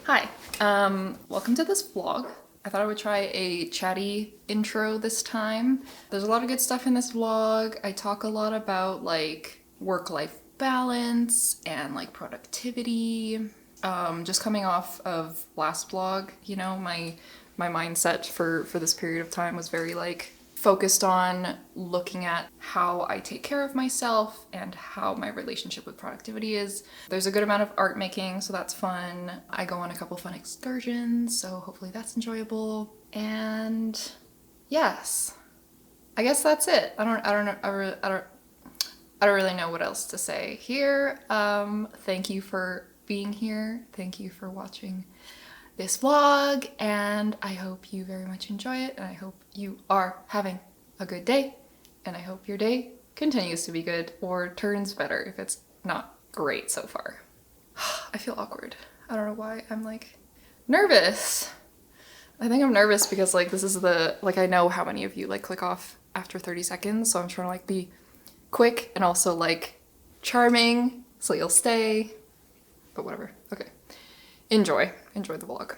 Hi, welcome to this vlog. I thought I would try a chatty intro this time. There's a lot of good stuff in this vlog. I talk a lot about like work-life balance and like productivity. Just coming off of last vlog, you know, my mindset for this period of time was very like focused on looking at how I take care of myself and how my relationship with productivity is. There's a good amount of art making, so that's fun. I go on a couple fun excursions, so hopefully that's enjoyable. And yes, I guess that's it. I don't really know what else to say here. Thank you for being here. Thank you for watching this vlog, and I hope you very much enjoy it, and I hope you are having a good day, and I hope your day continues to be good or turns better if it's not great so far. I feel awkward. I don't know why. I'm like nervous. I think I'm nervous because like this is the, like I know how many of you like click off after 30 seconds, so I'm trying to like be quick and also like charming so you'll stay, but whatever. Okay. Enjoy the vlog.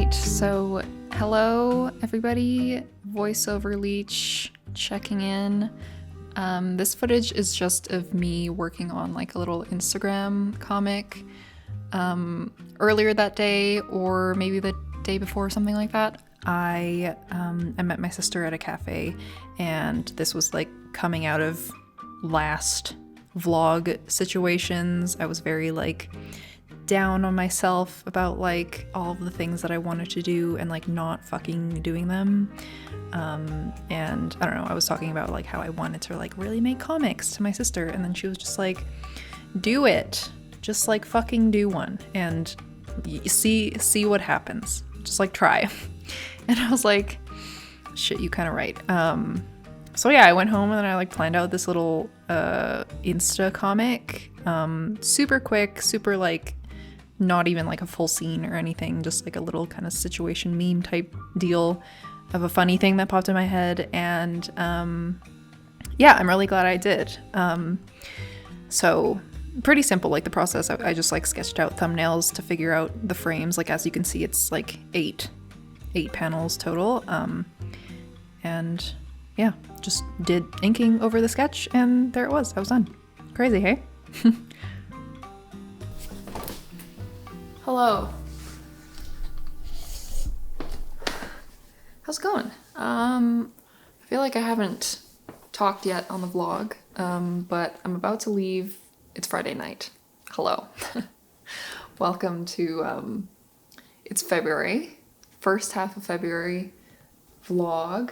So hello everybody, voiceover leech checking in. This footage is just of me working on like a little Instagram comic earlier that day, or maybe the day before or something like that. I met my sister at a cafe, and this was like coming out of last vlog situations. I was very like down on myself about like all of the things that I wanted to do and like not fucking doing them. And I don't know, I was talking about like how I wanted to like really make comics to my sister, and then she was just like, do it, just like fucking do one and see what happens, just like try. And I was like, shit, you kind of right. So yeah, I went home and then I like planned out this little Insta comic, super quick, super like not even like a full scene or anything, just like a little kind of situation meme type deal of a funny thing that popped in my head. And yeah, I'm really glad I did. So pretty simple, like the process. I just like sketched out thumbnails to figure out the frames. Like as you can see, it's like eight panels total. And yeah, just did inking over the sketch, and there it was. I was done. Crazy, hey? Hello. How's it going? I feel like I haven't talked yet on the vlog, but I'm about to leave. It's Friday night. Hello. Welcome to, it's February, first half of February vlog.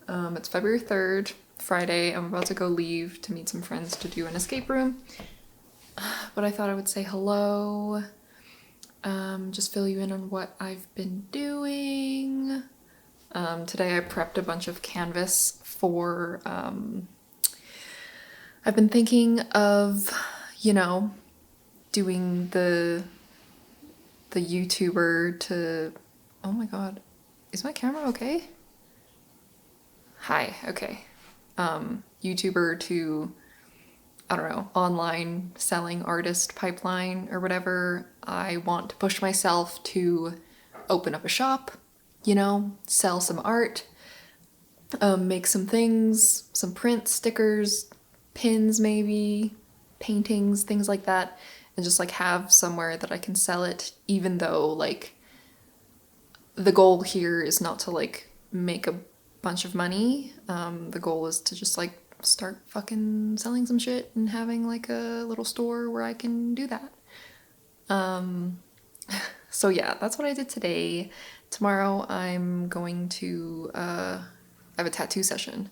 It's February 3rd, Friday. I'm about to go leave to meet some friends to do an escape room, but I thought I would say hello. Just fill you in on what I've been doing. Today I prepped a bunch of canvas for, I've been thinking of, you know, doing the the YouTuber to, oh my god, is my camera okay? Hi, okay. YouTuber to, I don't know, online selling artist pipeline or whatever. I want to push myself to open up a shop, you know, sell some art, make some things, some prints, stickers, pins maybe, paintings, things like that, and just like have somewhere that I can sell it, even though like the goal here is not to like make a bunch of money. The goal is to just like start fucking selling some shit and having like a little store where I can do that. So yeah, that's what I did today. Tomorrow I'm going to I have a tattoo session.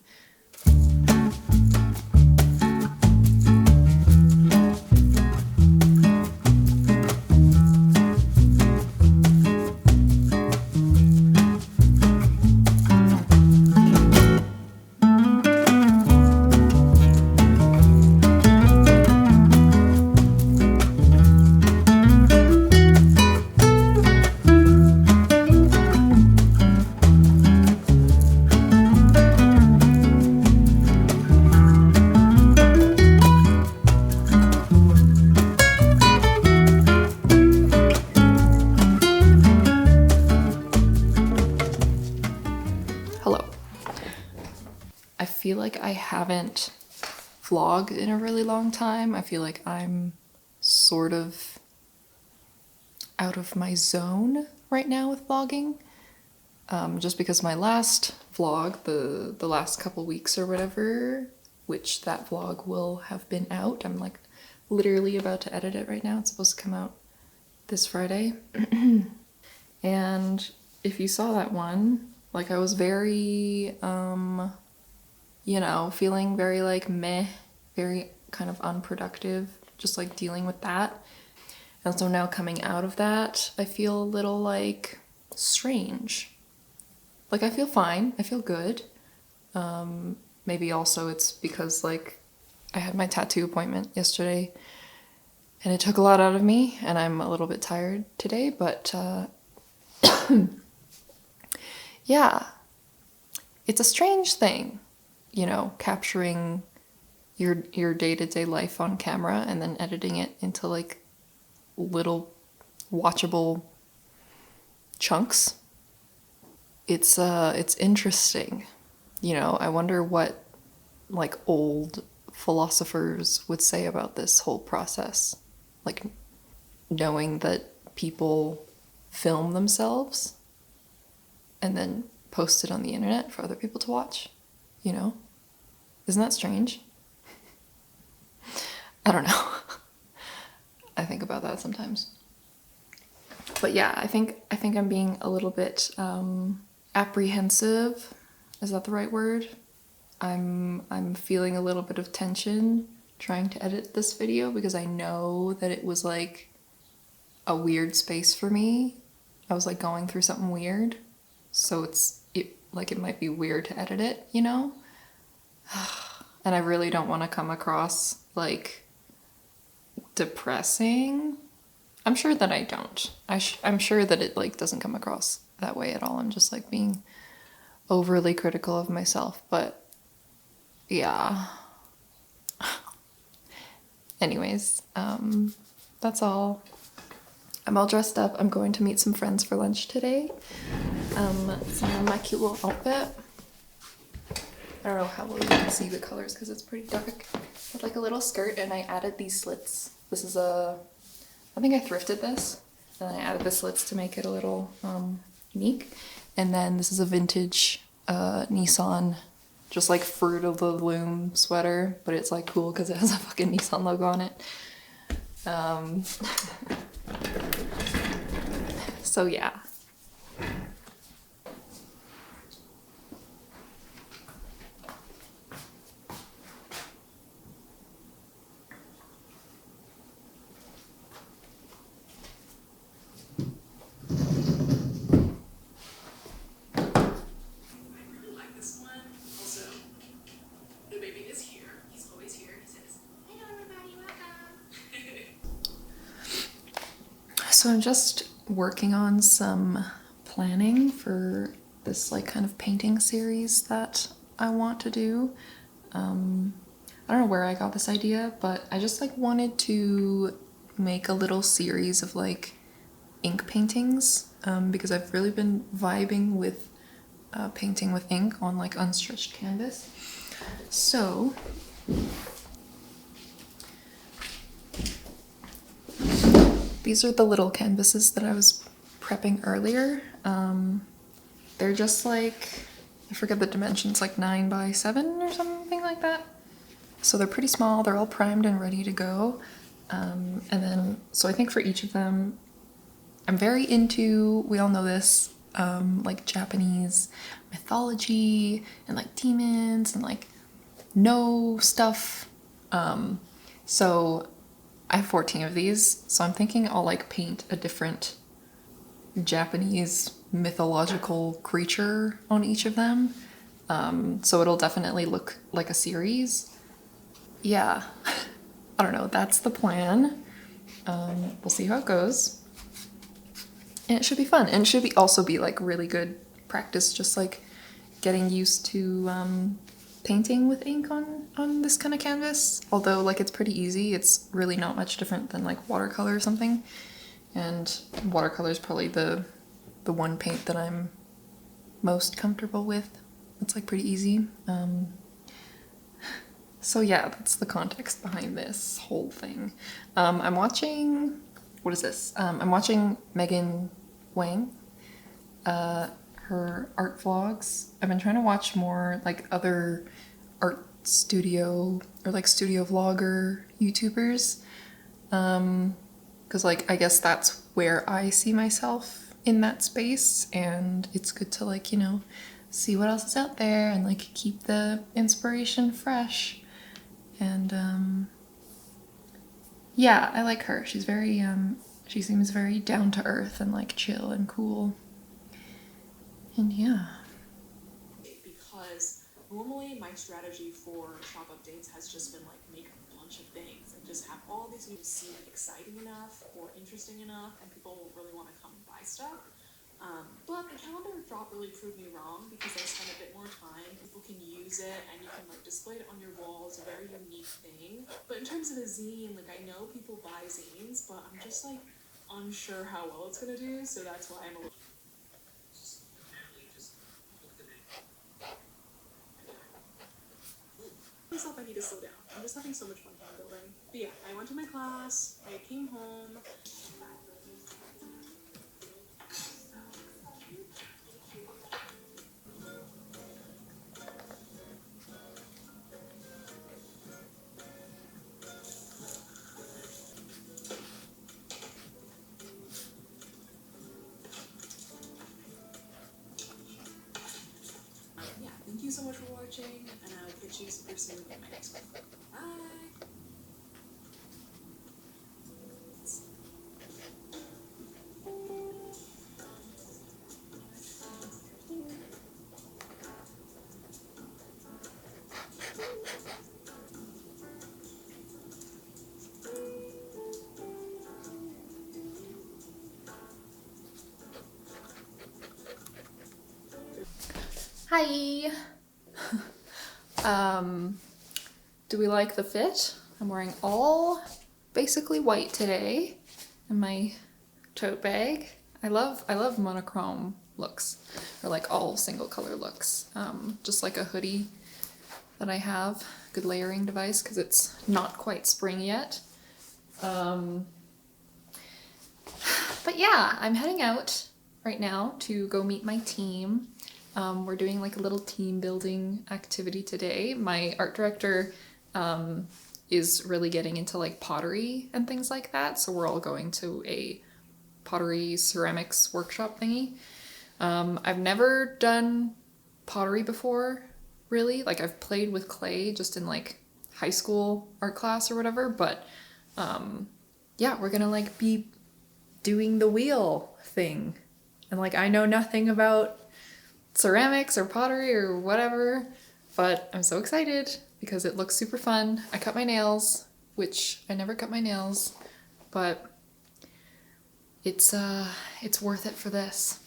I feel like I haven't vlogged in a really long time. I feel like I'm sort of out of my zone right now with vlogging. Just because my last vlog, the last couple weeks or whatever, which that vlog will have been out. I'm like literally about to edit it right now. It's supposed to come out this Friday. And if you saw that one, like I was very, you know, feeling very like meh, very kind of unproductive, just like dealing with that. And so now coming out of that, I feel a little like strange. Like I feel fine, I feel good. Maybe also it's because like I had my tattoo appointment yesterday and it took a lot out of me and I'm a little bit tired today, but yeah, it's a strange thing, you know, capturing your day-to-day life on camera and then editing it into like little watchable chunks. It's interesting. You know, I wonder what like old philosophers would say about this whole process. Like knowing that people film themselves and then post it on the internet for other people to watch, you know? Isn't that strange? I don't know. I think about that sometimes. But yeah, I think I'm being a little bit apprehensive. Is that the right word? I'm feeling a little bit of tension trying to edit this video because I know that it was like a weird space for me. I was like going through something weird. So it might be weird to edit it, you know? And I really don't want to come across like depressing. I'm sure that I don't. I'm sure that it like doesn't come across that way at all. I'm just like being overly critical of myself, but yeah. Anyways, that's all. I'm all dressed up. I'm going to meet some friends for lunch today. Some of my cute little outfit. I don't know how well you can see the colors because it's pretty dark. But like a little skirt, and I added these slits. This is I think I thrifted this, and I added the slits to make it a little unique. And then this is a vintage Nissan, just like Fruit of the Loom sweater, but it's like cool because it has a fucking Nissan logo on it. So yeah. So I'm just working on some planning for this like kind of painting series that I want to do. I don't know where I got this idea, but I just like wanted to make a little series of like ink paintings because I've really been vibing with painting with ink on like unstretched canvas. So these are the little canvases that I was prepping earlier. They're just like, I forget the dimensions, like 9 by 7 or something like that. So they're pretty small, they're all primed and ready to go. And then, so I think for each of them, I'm very into, we all know this, like Japanese mythology and like demons and like no stuff. So I have 14 of these, so I'm thinking I'll like paint a different Japanese mythological creature on each of them. So it'll definitely look like a series. Yeah, I don't know, that's the plan. We'll see how it goes. And it should be fun, and it should also be like really good practice, just like getting used to painting with ink on this kind of canvas. Although like it's pretty easy, it's really not much different than like watercolor or something. And watercolor is probably the one paint that I'm most comfortable with. It's like pretty easy. So yeah, that's the context behind this whole thing. I'm watching, what is this? I'm watching Megan Wang, her art vlogs. I've been trying to watch more like other art studio or like studio vlogger YouTubers. Because like I guess that's where I see myself in that space, and it's good to like, you know, see what else is out there and like keep the inspiration fresh. And yeah, I like her. She's very she seems very down to earth and like chill and cool. And yeah. Because normally my strategy for shop updates has just been like make a bunch of things and just have all these new seem exciting enough or interesting enough and people will really want to come buy stuff. But the calendar drop really proved me wrong because I spent a bit more time. People can use it and you can like display it on your wall. It's a very unique thing. But in terms of a zine, like I know people buy zines, but I'm just like unsure how well it's gonna do. So that's why I'm a little. Myself, I need to slow down. I'm just having so much fun building. But yeah, I went to my class. I came home. Yeah, thank you so much for watching, and I'll catch you super soon in my next one. Bye! Hi! Do we like the fit? I'm wearing all basically white today in my tote bag. I love monochrome looks, or like all single color looks. Just like a hoodie that I have, good layering device because it's not quite spring yet. But yeah, I'm heading out right now to go meet my team. We're doing like a little team building activity today. My art director is really getting into like pottery and things like that, so we're all going to a pottery ceramics workshop thingy. I've never done pottery before, really. Like I've played with clay just in like high school art class or whatever, but yeah, we're gonna like be doing the wheel thing. And like I know nothing about ceramics or pottery or whatever, but I'm so excited because it looks super fun. I cut my nails, which I never cut my nails, but it's worth it for this.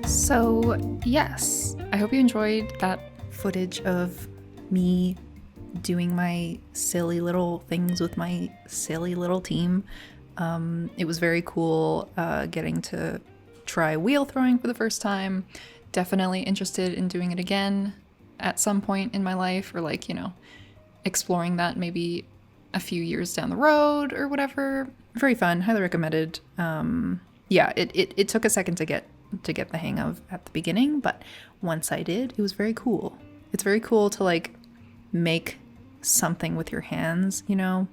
So yes, I hope you enjoyed that footage of me doing my silly little things with my silly little team. It was very cool getting to try wheel throwing for the first time. Definitely interested in doing it again at some point in my life, or like, you know, exploring that maybe a few years down the road or whatever. Very fun, highly recommended. Yeah, it took a second to get the hang of at the beginning, but once I did, it was very cool. It's very cool to like make something with your hands, you know?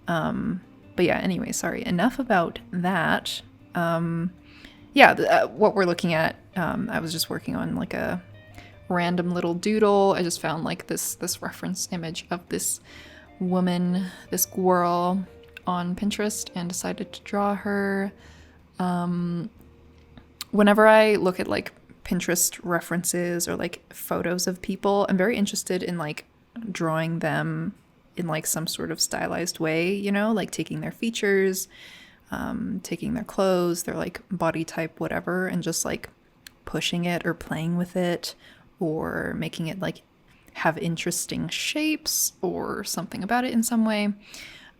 But yeah, anyway, sorry, enough about that. What we're looking at, I was just working on like a random little doodle. I just found like this reference image of this woman, this squirrel on Pinterest, and decided to draw her. Whenever I look at like Pinterest references or like photos of people, I'm very interested in like drawing them in like some sort of stylized way, you know, like taking their features, taking their clothes, their like body type, whatever, and just like pushing it or playing with it or making it like have interesting shapes or something about it in some way.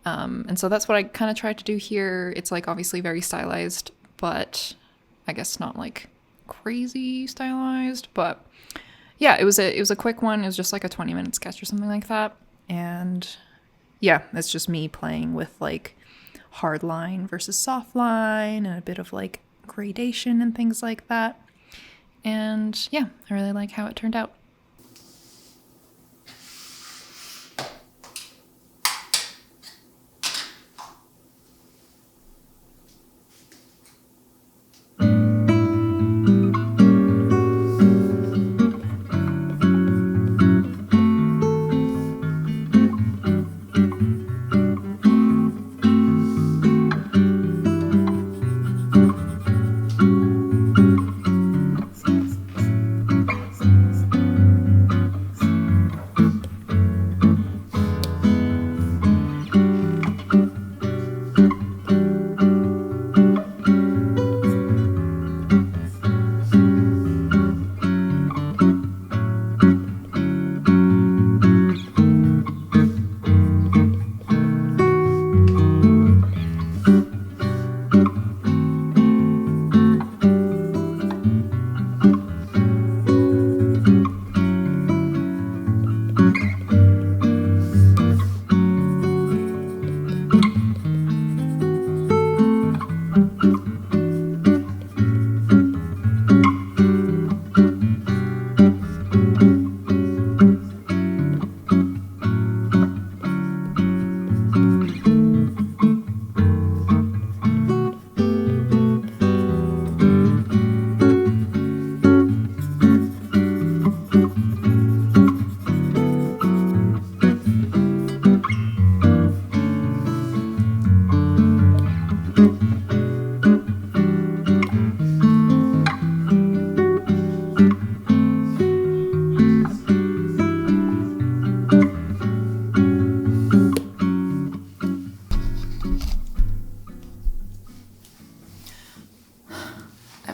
And so that's what I kind of tried to do here. It's like obviously very stylized, but I guess not like crazy stylized, but yeah, it was a quick one. It was just like a 20-minute sketch or something like that. And yeah, it's just me playing with like hard line versus soft line and a bit of like gradation and things like that. And yeah, I really like how it turned out.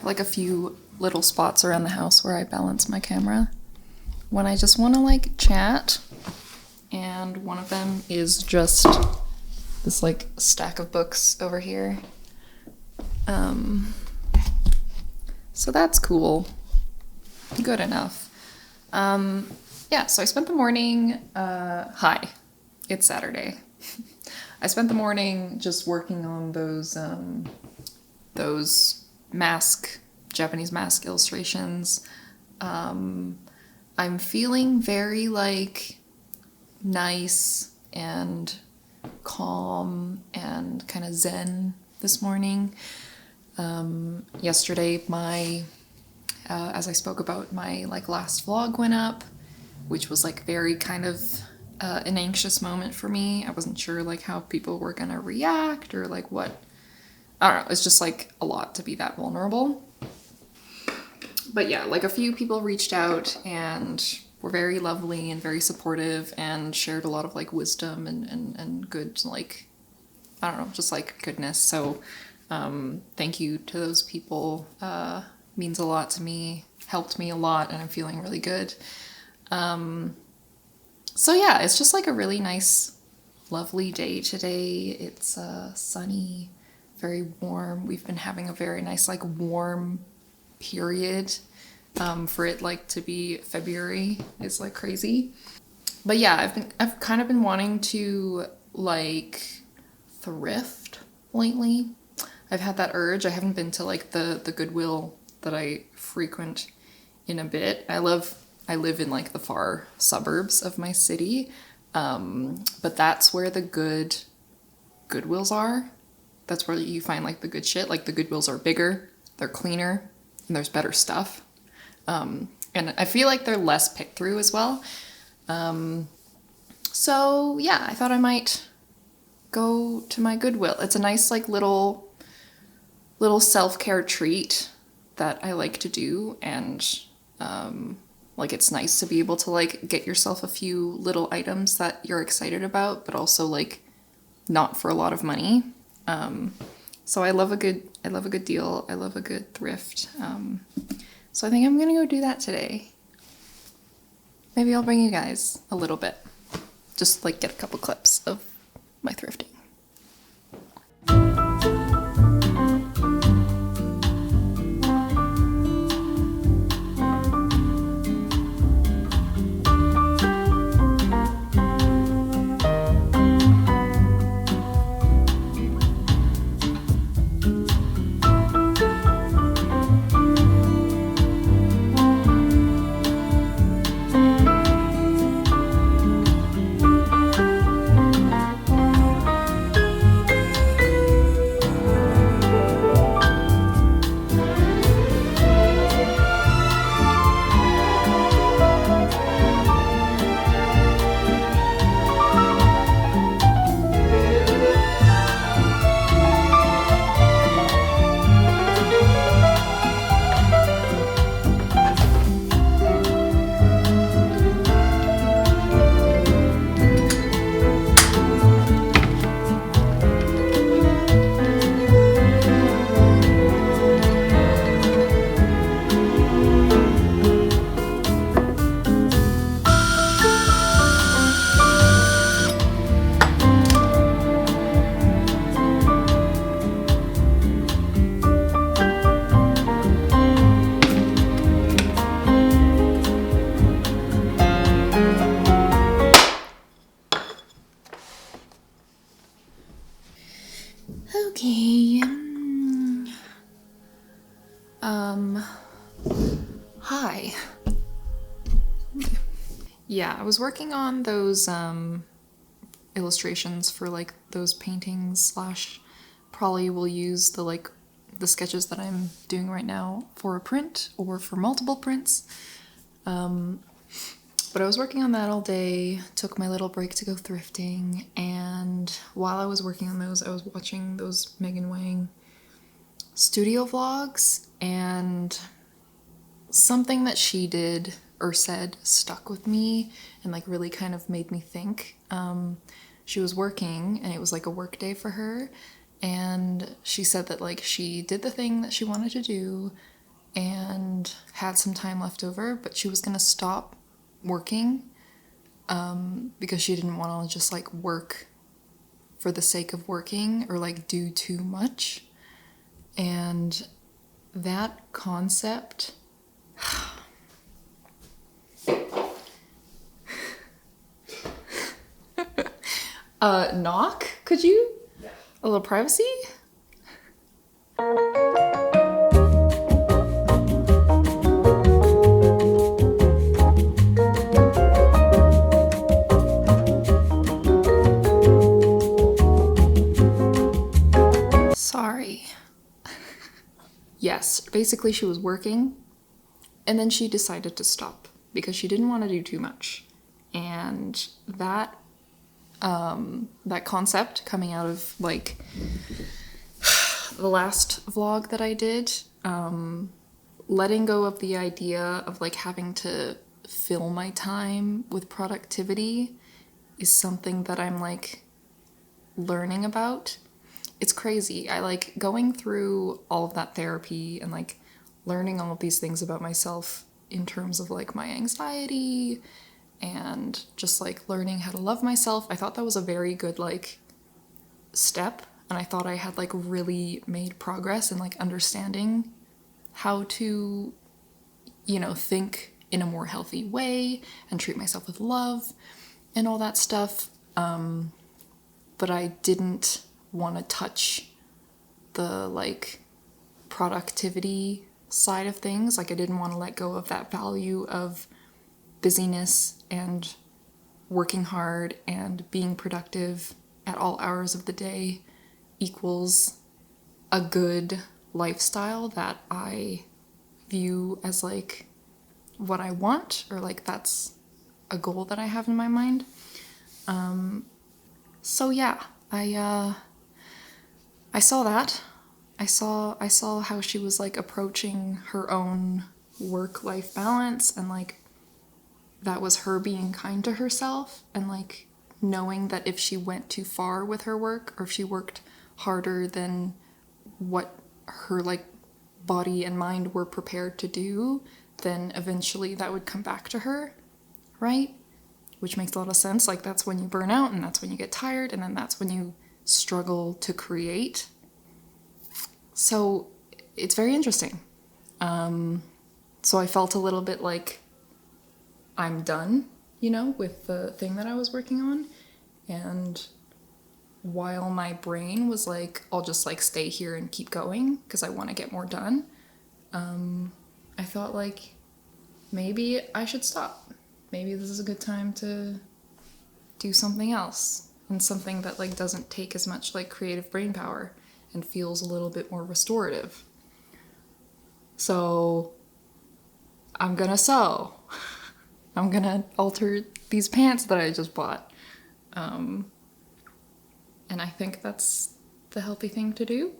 Like a few little spots around the house where I balance my camera when I just want to like chat, and one of them is just this like stack of books over here. So that's cool, good enough. yeah, so I spent the morning, hi, it's Saturday. I spent the morning just working on those Japanese mask illustrations. I'm feeling very like nice and calm and kind of zen this morning. Yesterday, as I spoke about, my like last vlog went up, which was like very kind of an anxious moment for me. I wasn't sure like how people were gonna react or like what. I don't know. It's just like a lot to be that vulnerable. But yeah, like a few people reached out and were very lovely and very supportive and shared a lot of like wisdom and good, like, I don't know, just like goodness. So thank you to those people. Means a lot to me, helped me a lot, and I'm feeling really good. So yeah, it's just like a really nice, lovely day today. It's sunny, very warm. We've been having a very nice like warm period. For it like to be February is like crazy. But yeah, I've kind of been wanting to like thrift lately. I've had that urge. I haven't been to like the Goodwill that I frequent in a bit. I live in like the far suburbs of my city. But that's where the good Goodwills are. That's where you find like the good shit. Like the Goodwills are bigger, they're cleaner, and there's better stuff. And I feel like they're less picked through as well. So yeah, I thought I might go to my Goodwill. It's a nice like little self-care treat that I like to do, and like it's nice to be able to like get yourself a few little items that you're excited about, but also like not for a lot of money. So I love a good deal. I love a good thrift. So I think I'm gonna go do that today. Maybe I'll bring you guys a little bit. Just like get a couple clips of my thrifting. Okay. Hi. Yeah, I was working on those illustrations for like those paintings slash probably will use the sketches that I'm doing right now for a print or for multiple prints. But I was working on that all day, took my little break to go thrifting, and while I was working on those, I was watching those Megan Wang studio vlogs, and something that she did or said stuck with me and like really kind of made me think. She was working and it was like a work day for her, and she said that like she did the thing that she wanted to do and had some time left over, but she was gonna stop working because she didn't want to just like work for the sake of working or like do too much. And that concept Knock? Could you? Yeah. A little privacy? Sorry. Yes, basically she was working and then she decided to stop because she didn't want to do too much. And that concept coming out of like the last vlog that I did, letting go of the idea of like having to fill my time with productivity is something that I'm like learning about. It's crazy. I like going through all of that therapy and like learning all of these things about myself in terms of like my anxiety and just like learning how to love myself. I thought that was a very good like step, and I thought I had like really made progress in like understanding how to, you know, think in a more healthy way and treat myself with love and all that stuff. But I didn't want to touch the like productivity side of things. Like I didn't want to let go of that value of busyness and working hard and being productive at all hours of the day equals a good lifestyle that I view as like what I want, or like that's a goal that I have in my mind. So yeah, I saw that. I saw how she was like approaching her own work-life balance, and like that was her being kind to herself, and like knowing that if she went too far with her work, or if she worked harder than what her like body and mind were prepared to do, then eventually that would come back to her, right? Which makes a lot of sense. Like that's when you burn out, and that's when you get tired, and then that's when you struggle to create. So it's very interesting. So I felt a little bit like I'm done, you know, with the thing that I was working on. And while my brain was like, I'll just like stay here and keep going because I want to get more done, I thought like maybe I should stop. Maybe this is a good time to do something else, and something that like doesn't take as much like creative brain power and feels a little bit more restorative. So I'm gonna sew. I'm gonna alter these pants that I just bought. And I think that's the healthy thing to do,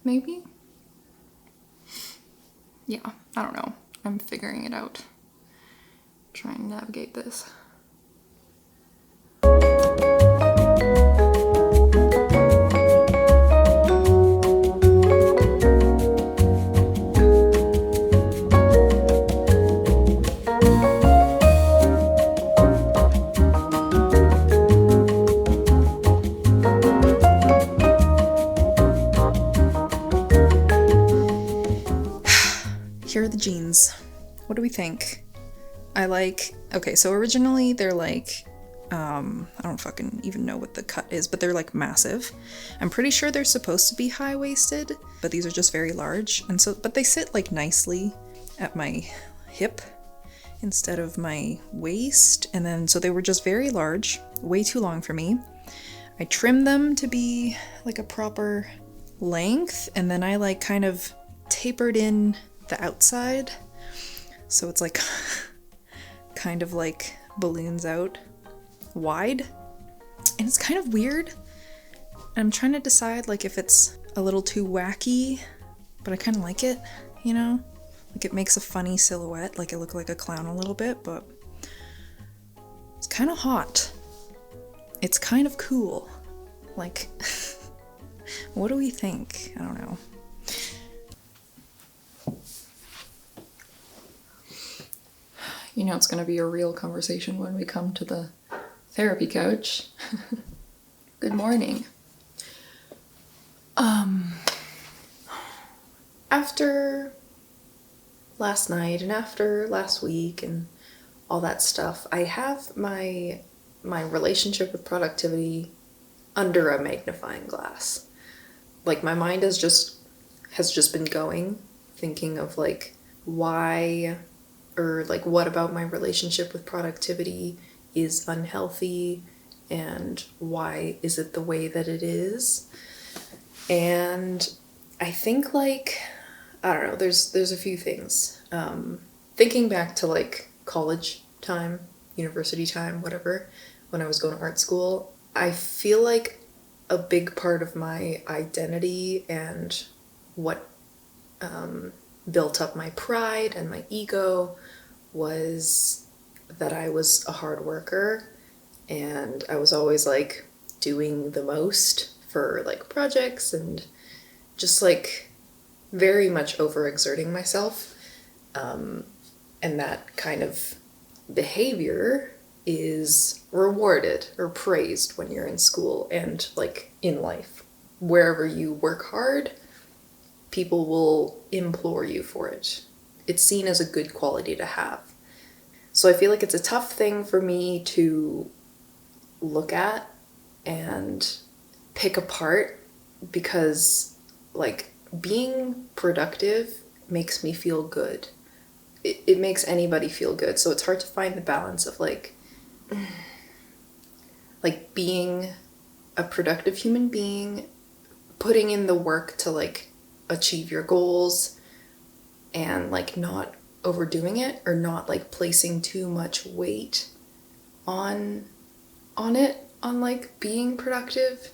maybe? Yeah, I don't know. I'm figuring it out. Trying to navigate this. Here are the jeans. What do we think? Okay, so originally they're like, I don't fucking even know what the cut is, but they're like massive. I'm pretty sure they're supposed to be high-waisted, but these are just very large. And so, but they sit like nicely at my hip instead of my waist. And then, so they were just very large, way too long for me. I trimmed them to be like a proper length, and then I like kind of tapered in the outside. So it's like kind of like balloons out wide, and it's kind of weird. I'm trying to decide like if it's a little too wacky, but I kind of like it, you know? Like it makes a funny silhouette, like I look like a clown a little bit, but it's kind of hot. It's kind of cool. Like, what do we think? I don't know. You know, it's going to be a real conversation when we come to the therapy couch. Good morning. After last night and after last week and all that stuff, I have my relationship with productivity under a magnifying glass. Like, my mind has just been going, thinking of like why, or like what about my relationship with productivity is unhealthy, and why is it the way that it is. And I think, like, I don't know, there's a few things. Thinking back to like college time, university time, whatever, when I was going to art school, I feel like a big part of my identity and what built up my pride and my ego was that I was a hard worker, and I was always like doing the most for like projects and just like very much overexerting myself. And that kind of behavior is rewarded or praised when you're in school and like in life. Wherever you work hard, people will implore you for it. It's seen as a good quality to have. So I feel like it's a tough thing for me to look at and pick apart, because like being productive makes me feel good. It makes anybody feel good. So it's hard to find the balance of like being a productive human being, putting in the work to like achieve your goals, and like not overdoing it, or not like placing too much weight on like being productive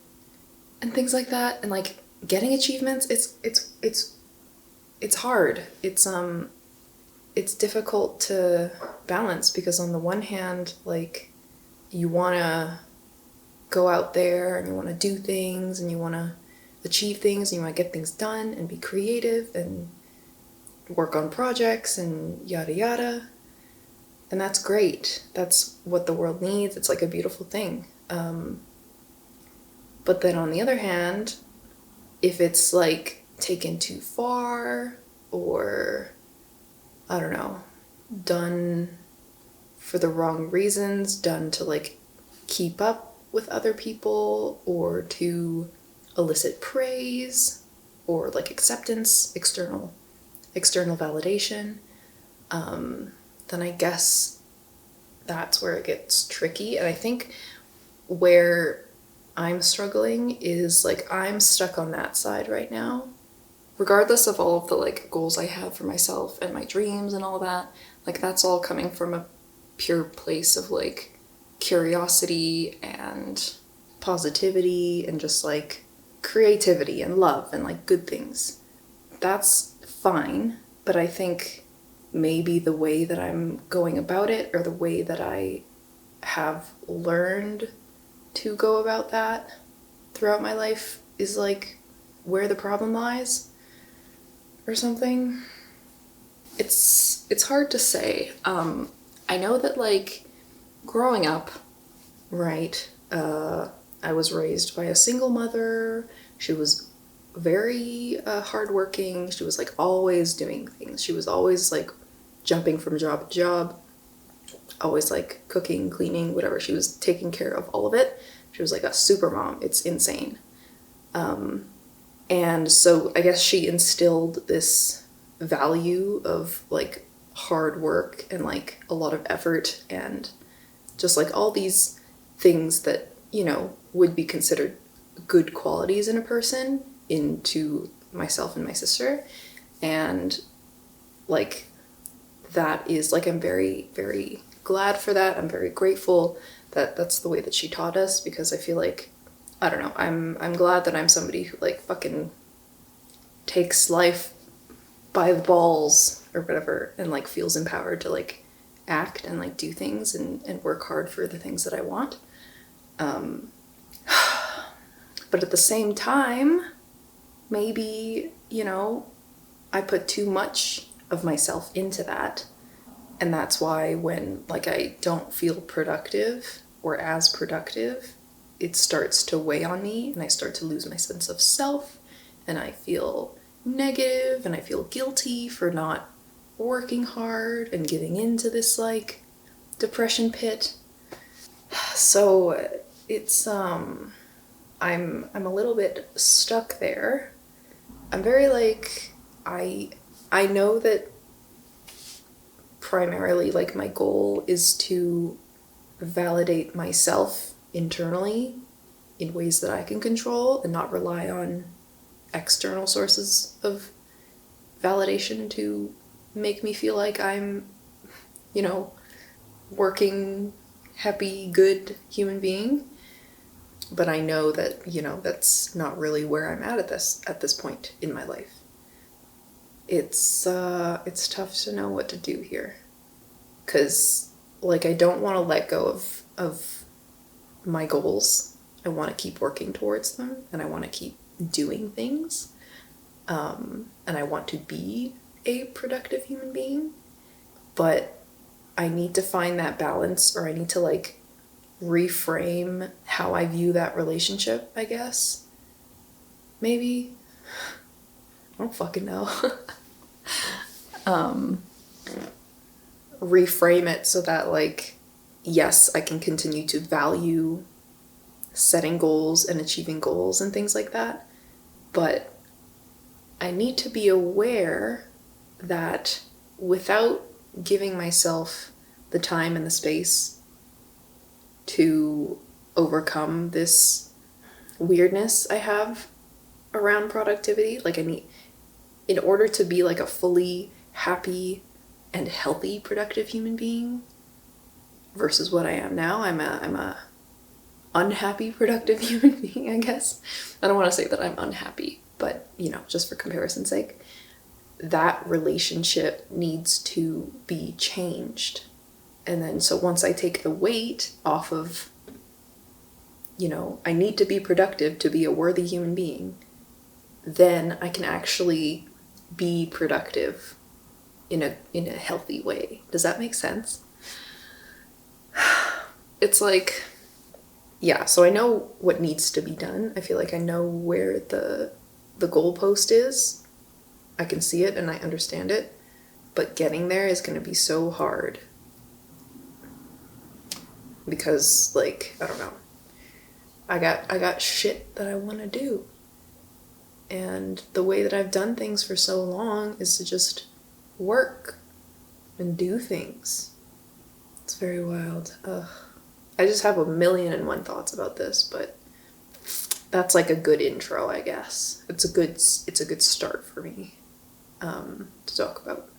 and things like that, and like getting achievements. It's hard. It's difficult to balance, because on the one hand, like, you want to go out there and you want to do things and you want to achieve things and you want to get things done and be creative and work on projects and yada yada. And that's great. That's what the world needs. It's like a beautiful thing. But then on the other hand, if it's like taken too far, or I don't know, done for the wrong reasons, done to like keep up with other people, or to elicit praise, or like acceptance, external validation, then I guess that's where it gets tricky. And I think where I'm struggling is like I'm stuck on that side right now. Regardless of all of the like goals I have for myself and my dreams and all that, like that's all coming from a pure place of like curiosity and positivity and just like creativity and love and like good things. That's fine, but I think maybe the way that I'm going about it, or the way that I have learned to go about that throughout my life, is like where the problem lies or something. It's hard to say. I know that like growing up, right, I was raised by a single mother. She was very hardworking. She was like always doing things. She was always like jumping from job to job, always like cooking, cleaning, whatever. She was taking care of all of it. She was like a super mom. It's insane. And so I guess she instilled this value of like hard work and like a lot of effort and just like all these things that, you know, would be considered good qualities in a person into myself and my sister. And like that is like, I'm very, very glad for that. I'm very grateful that that's the way that she taught us, because I feel like, I don't know, I'm glad that I'm somebody who like fucking takes life by the balls or whatever, and like feels empowered to like act and like do things and work hard for the things that I want. But at the same time, maybe, you know, I put too much of myself into that. And that's why when like I don't feel productive or as productive, it starts to weigh on me and I start to lose my sense of self, and I feel negative and I feel guilty for not working hard and giving into this like depression pit. So it's I I'm a little bit stuck there. I'm very like, I know that primarily like my goal is to validate myself internally in ways that I can control and not rely on external sources of validation to make me feel like I'm, you know, working, happy, good human being. But I know that, you know, that's not really where I'm at this point in my life. It's tough to know what to do here. 'Cause like I don't want to let go of my goals. I want to keep working towards them, and I want to keep doing things. And I want to be a productive human being. But I need to find that balance, or I need to like reframe how I view that relationship, I guess. Maybe. I don't fucking know. Reframe it so that like, yes, I can continue to value setting goals and achieving goals and things like that. But I need to be aware that without giving myself the time and the space to overcome this weirdness I have around productivity, like I need, in order to be like a fully happy and healthy productive human being versus what I am now, I'm a unhappy productive human being, I guess. I don't want to say that I'm unhappy, but you know, just for comparison's sake, that relationship needs to be changed. And then so once I take the weight off of, you know, I need to be productive to be a worthy human being, then I can actually be productive in a healthy way. Does that make sense? It's like, yeah, so I know what needs to be done. I feel like I know where the goalpost is. I can see it and I understand it, but getting there is going to be so hard. Because like, I don't know. I got shit that I want to do. And the way that I've done things for so long is to just work and do things. It's very wild. Ugh. I just have 1,000,001 thoughts about this, but that's like a good intro, I guess. It's a good start for me to talk about.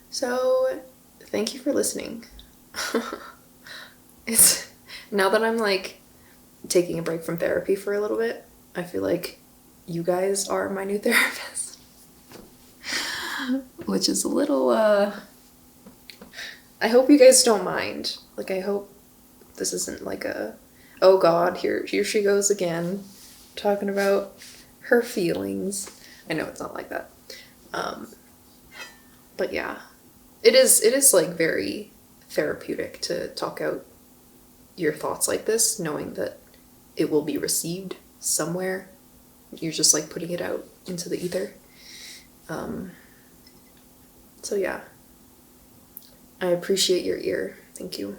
So, thank you for listening. It's now that I'm like taking a break from therapy for a little bit, I feel like you guys are my new therapist. Which is a little I hope you guys don't mind. Like, I hope this isn't like a, oh god, here she goes again, talking about her feelings. I know it's not like that. But yeah, it is like very therapeutic to talk out your thoughts like this, knowing that it will be received somewhere. You're just like putting it out into the ether. So yeah. I appreciate your ear. Thank you.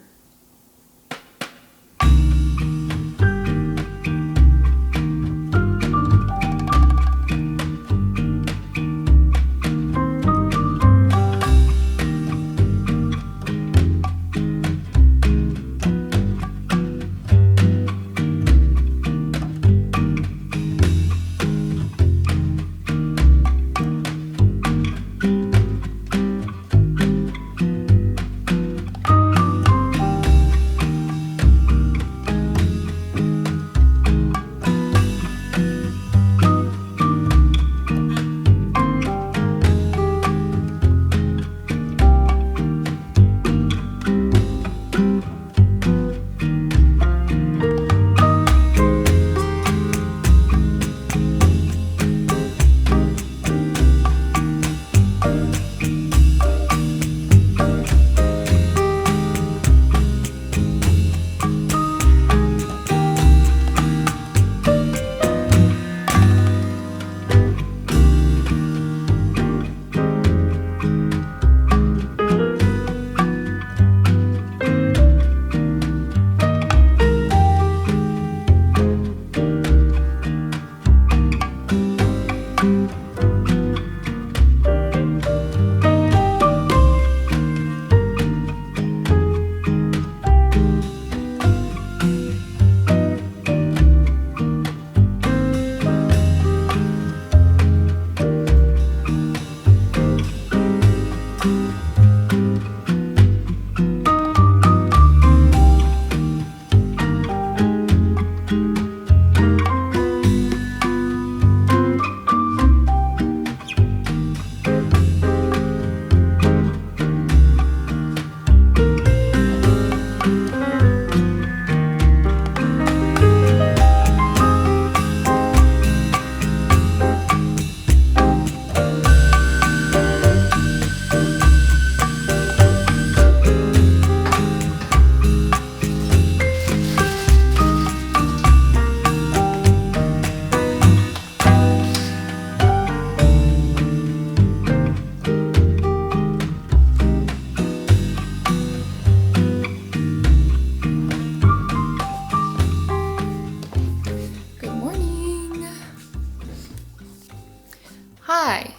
Hi,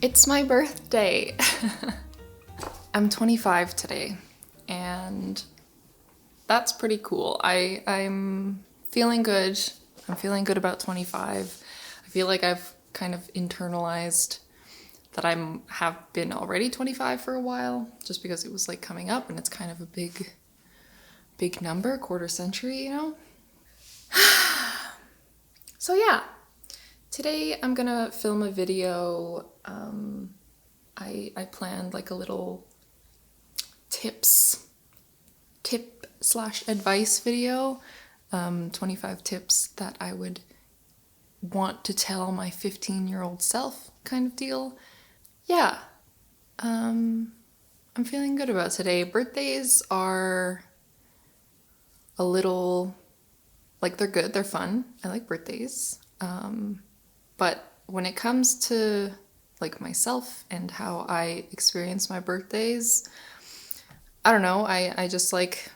it's my birthday. I'm 25 today, and that's pretty cool. I'm feeling good. I'm feeling good about 25. I feel like I've kind of internalized that have been already 25 for a while, just because it was like coming up and it's kind of a big number, quarter century, you know? So yeah, today I'm gonna film a video. I planned like a little tip/advice video, 25 tips that I would want to tell my 15-year-old self kind of deal. Yeah, I'm feeling good about today. Birthdays are a little, like, they're good, they're fun. I like birthdays. But when it comes to like myself and how I experience my birthdays, I don't know, I just like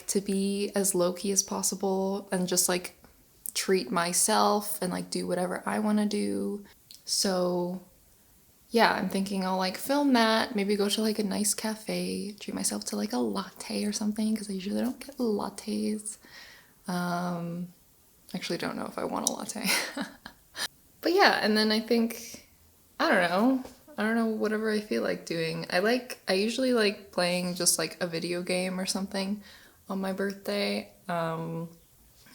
to be as low-key as possible and just like treat myself and like do whatever I want to do. So yeah, I'm thinking I'll like film that, maybe go to like a nice cafe, treat myself to like a latte or something, because I usually don't get lattes. Actually don't know if I want a latte. But yeah, and then I think, I don't know, whatever I feel like doing. I usually like playing just like a video game or something on my birthday.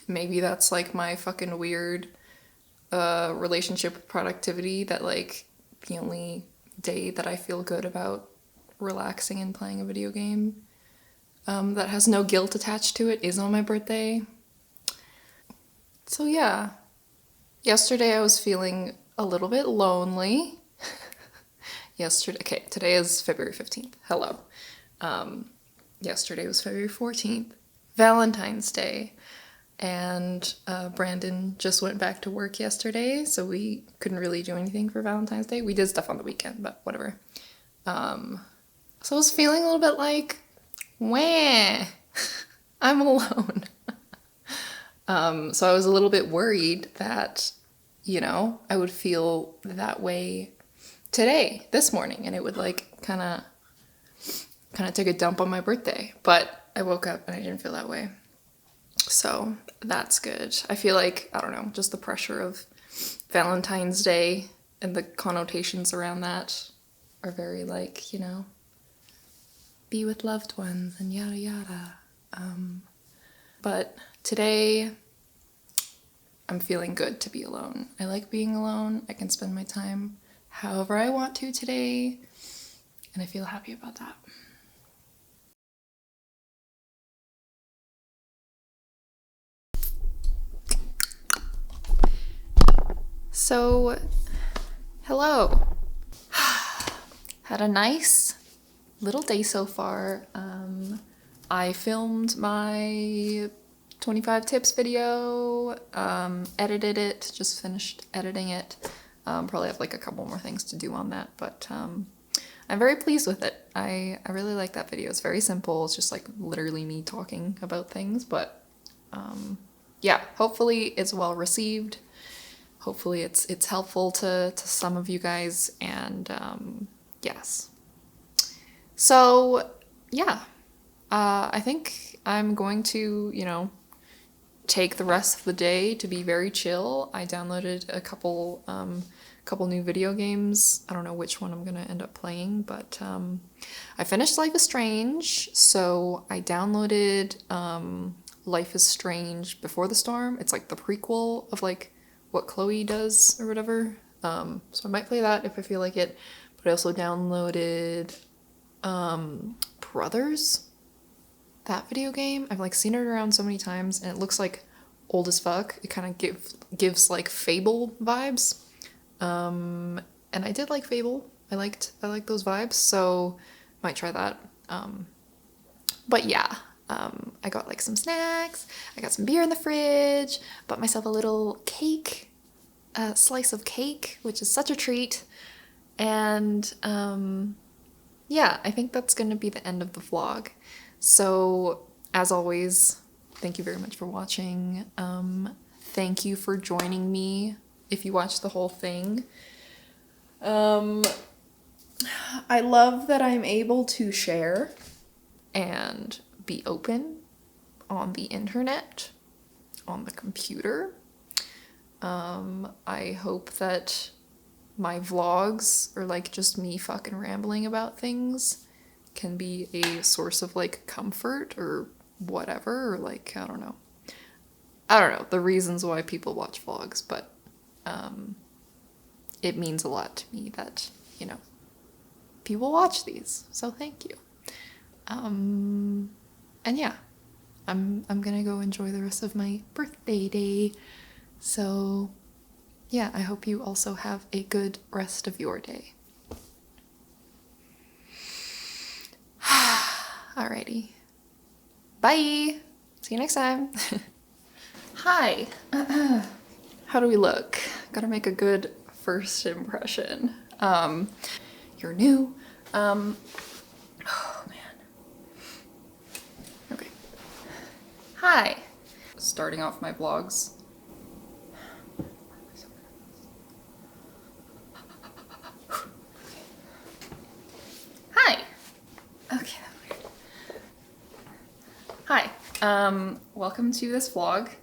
Maybe that's like my fucking weird relationship with productivity, that like the only day that I feel good about relaxing and playing a video game that has no guilt attached to it is on my birthday. So yeah, yesterday I was feeling a little bit lonely. Today is February 15th. Hello. Yesterday was February 14th, Valentine's Day. And Brandon just went back to work yesterday, so we couldn't really do anything for Valentine's Day. We did stuff on the weekend, but whatever. So I was feeling a little bit like, wah, I'm alone. So I was a little bit worried that, I would feel that way today, this morning, and it would like kind of take a dump on my birthday. But I woke up and I didn't feel that way. So that's good. I feel like, I don't know, just the pressure of Valentine's Day and the connotations around that are very like, be with loved ones and yada yada. But today I'm feeling good to be alone. I like being alone. I can spend my time however I want to today, and I feel happy about that. So, hello. Had a nice little day so far. I filmed my 25 tips video, edited it, just finished editing it. Probably have like a couple more things to do on that, but I'm very pleased with it. I really like that video. It's very simple. It's just like literally me talking about things, but yeah, hopefully it's well received. Hopefully it's helpful to some of you guys, and yes. So yeah, I think I'm going to, take the rest of the day to be very chill. I downloaded a couple new video games. I don't know which one I'm gonna end up playing, but I finished Life is Strange, so I downloaded Life is Strange Before the Storm. It's like the prequel of like what Chloe does or whatever. So I might play that if I feel like it. But I also downloaded Brothers, that video game. I've like seen it around so many times, and it looks like old as fuck. It kind of gives like Fable vibes. And I did like Fable. I liked those vibes, so might try that. But yeah, I got like some snacks. I got some beer in the fridge. Bought myself a little cake, a slice of cake, which is such a treat. And yeah, I think that's gonna be the end of the vlog. So as always, thank you very much for watching. Thank you for joining me if you watch the whole thing. I love that I'm able to share and be open on the internet, on the computer. I hope that my vlogs, or like just me fucking rambling about things, can be a source of like comfort or whatever, or like, I don't know, the reasons why people watch vlogs, but it means a lot to me that, you know, people watch these, so thank you. And yeah, I'm gonna go enjoy the rest of my birthday day, so yeah, I hope you also have a good rest of your day. Alrighty. Bye! See you next time. Hi. How do we look? Gotta make a good first impression. You're new. Oh man. Okay. Hi. Starting off my vlogs. Hi. Okay. Hi. Welcome to this vlog.